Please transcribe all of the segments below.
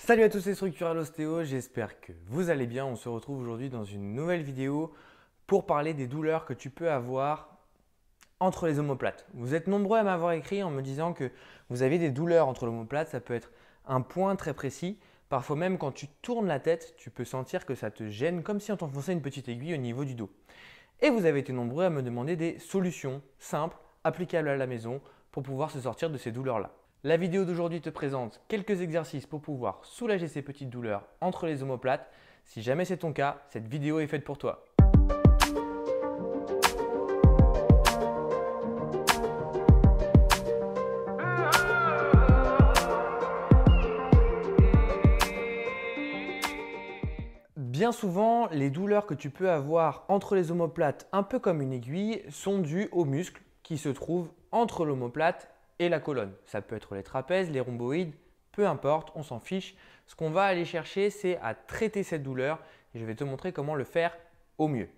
Salut à tous, c'est Structural Ostéo, j'espère que vous allez bien. On se retrouve aujourd'hui dans une nouvelle vidéo pour parler des douleurs que tu peux avoir entre les omoplates. Vous êtes nombreux à m'avoir écrit en me disant que vous avez des douleurs entre l'omoplate. Ça peut être un point très précis. Parfois même quand tu tournes la tête, tu peux sentir que ça te gêne comme si on t'enfonçait une petite aiguille au niveau du dos. Et vous avez été nombreux à me demander des solutions simples, applicables à la maison pour pouvoir se sortir de ces douleurs-là. La vidéo d'aujourd'hui te présente quelques exercices pour pouvoir soulager ces petites douleurs entre les omoplates. Si jamais c'est ton cas, cette vidéo est faite pour toi. Bien souvent, les douleurs que tu peux avoir entre les omoplates, un peu comme une aiguille, sont dues aux muscles qui se trouvent entre l'omoplate et la colonne. Ça peut être les trapèzes, les rhomboïdes, peu importe, on s'en fiche. Ce qu'on va aller chercher, c'est à traiter cette douleur et je vais te montrer comment le faire au mieux.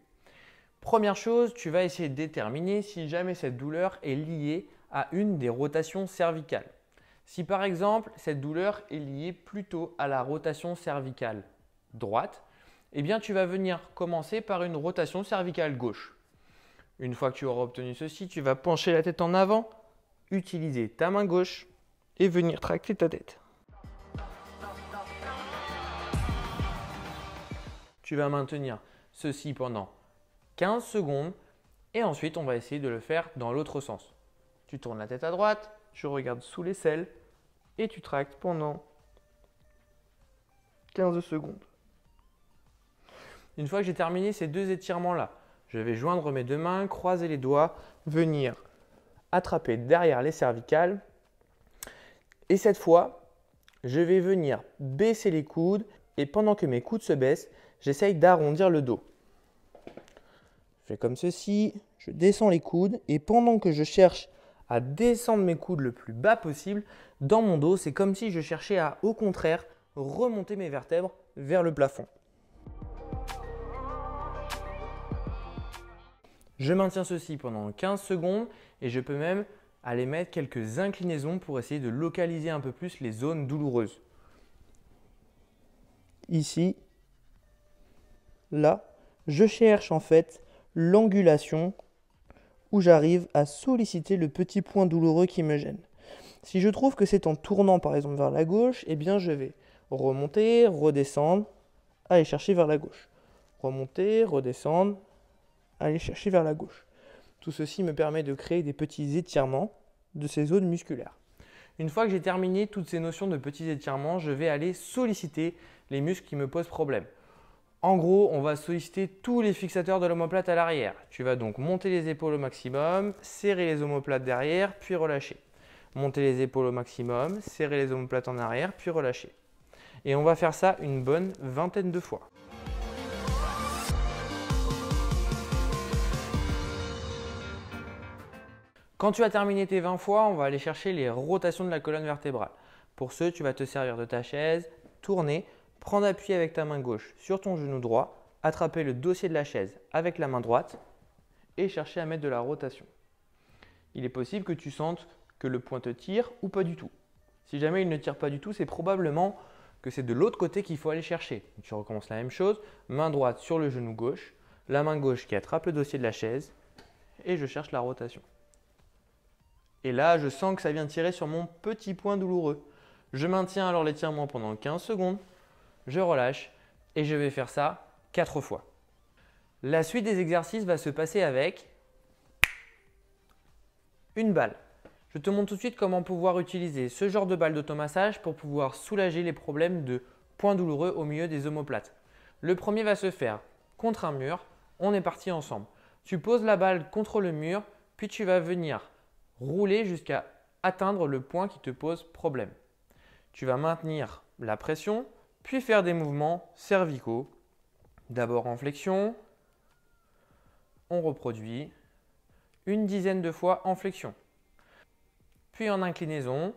Première chose, tu vas essayer de déterminer si jamais cette douleur est liée à une des rotations cervicales. Si par exemple, cette douleur est liée plutôt à la rotation cervicale droite, eh bien, tu vas venir commencer par une rotation cervicale gauche. Une fois que tu auras obtenu ceci, tu vas pencher la tête en avant, utiliser ta main gauche et venir tracter ta tête. Tu vas maintenir ceci pendant 15 secondes et ensuite on va essayer de le faire dans l'autre sens. Tu tournes la tête à droite, tu regardes sous l'aisselle et tu tractes pendant 15 secondes. Une fois que j'ai terminé ces deux étirements-là, je vais joindre mes deux mains, croiser les doigts, venir attraper derrière les cervicales. Et cette fois, je vais venir baisser les coudes et pendant que mes coudes se baissent, j'essaye d'arrondir le dos. Je fais comme ceci, je descends les coudes et pendant que je cherche à descendre mes coudes le plus bas possible, dans mon dos, c'est comme si je cherchais à, au contraire, remonter mes vertèbres vers le plafond. Je maintiens ceci pendant 15 secondes et je peux même aller mettre quelques inclinaisons pour essayer de localiser un peu plus les zones douloureuses. Ici, là, je cherche en fait l'angulation où j'arrive à solliciter le petit point douloureux qui me gêne. Si je trouve que c'est en tournant par exemple vers la gauche, eh bien je vais remonter, redescendre, aller chercher vers la gauche. Remonter, redescendre, aller chercher vers la gauche. Tout ceci me permet de créer des petits étirements de ces zones musculaires. Une fois que j'ai terminé toutes ces notions de petits étirements, je vais aller solliciter les muscles qui me posent problème. En gros, on va solliciter tous les fixateurs de l'omoplate à l'arrière. Tu vas donc monter les épaules au maximum, serrer les omoplates derrière, puis relâcher. Monter les épaules au maximum, serrer les omoplates en arrière, puis relâcher. Et on va faire ça une bonne vingtaine de fois. Quand tu as terminé tes 20 fois, on va aller chercher les rotations de la colonne vertébrale. Pour ce, tu vas te servir de ta chaise, tourner, prendre appui avec ta main gauche sur ton genou droit, attraper le dossier de la chaise avec la main droite et chercher à mettre de la rotation. Il est possible que tu sentes que le point te tire ou pas du tout. Si jamais il ne tire pas du tout, c'est probablement que c'est de l'autre côté qu'il faut aller chercher. Tu recommences la même chose, main droite sur le genou gauche, la main gauche qui attrape le dossier de la chaise et je cherche la rotation. Et là, je sens que ça vient tirer sur mon petit point douloureux. Je maintiens alors l'étirement pendant 15 secondes, je relâche et je vais faire ça 4 fois. La suite des exercices va se passer avec une balle. Je te montre tout de suite comment pouvoir utiliser ce genre de balle d'automassage pour pouvoir soulager les problèmes de points douloureux au milieu des omoplates. Le premier va se faire contre un mur. On est parti ensemble. Tu poses la balle contre le mur, puis tu vas venir rouler jusqu'à atteindre le point qui te pose problème. Tu vas maintenir la pression, puis faire des mouvements cervicaux. D'abord en flexion, on reproduit une dizaine de fois en flexion. Puis en inclinaison,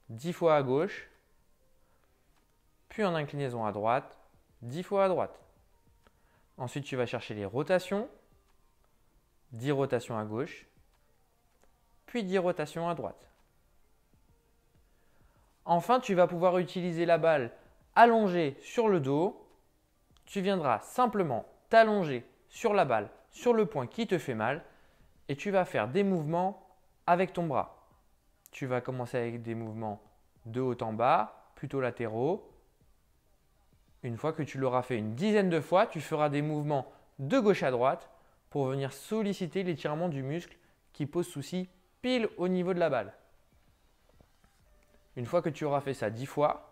10 fois à gauche, puis en inclinaison à droite, 10 fois à droite. Ensuite, tu vas chercher les rotations, 10 rotations à gauche, puis 10 rotations à droite. Enfin, tu vas pouvoir utiliser la balle allongé sur le dos, tu viendras simplement t'allonger sur la balle, sur le point qui te fait mal et tu vas faire des mouvements avec ton bras. Tu vas commencer avec des mouvements de haut en bas, plutôt latéraux. Une fois que tu l'auras fait une dizaine de fois, tu feras des mouvements de gauche à droite pour venir solliciter l'étirement du muscle qui pose souci pile au niveau de la balle. Une fois que tu auras fait ça 10 fois,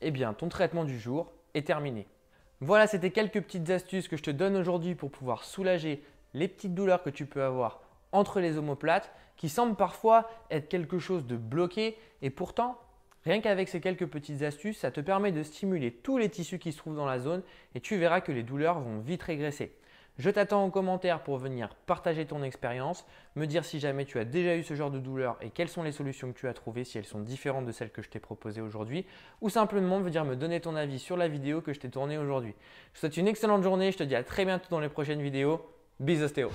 eh bien ton traitement du jour est terminé. Voilà, c'était quelques petites astuces que je te donne aujourd'hui pour pouvoir soulager les petites douleurs que tu peux avoir entre les omoplates qui semblent parfois être quelque chose de bloqué et pourtant, rien qu'avec ces quelques petites astuces, ça te permet de stimuler tous les tissus qui se trouvent dans la zone et tu verras que les douleurs vont vite régresser. Je t'attends en commentaire pour venir partager ton expérience, me dire si jamais tu as déjà eu ce genre de douleur et quelles sont les solutions que tu as trouvées, si elles sont différentes de celles que je t'ai proposées aujourd'hui ou simplement venir me donner ton avis sur la vidéo que je t'ai tournée aujourd'hui. Je te souhaite une excellente journée, je te dis à très bientôt dans les prochaines vidéos. Bisous ostéo.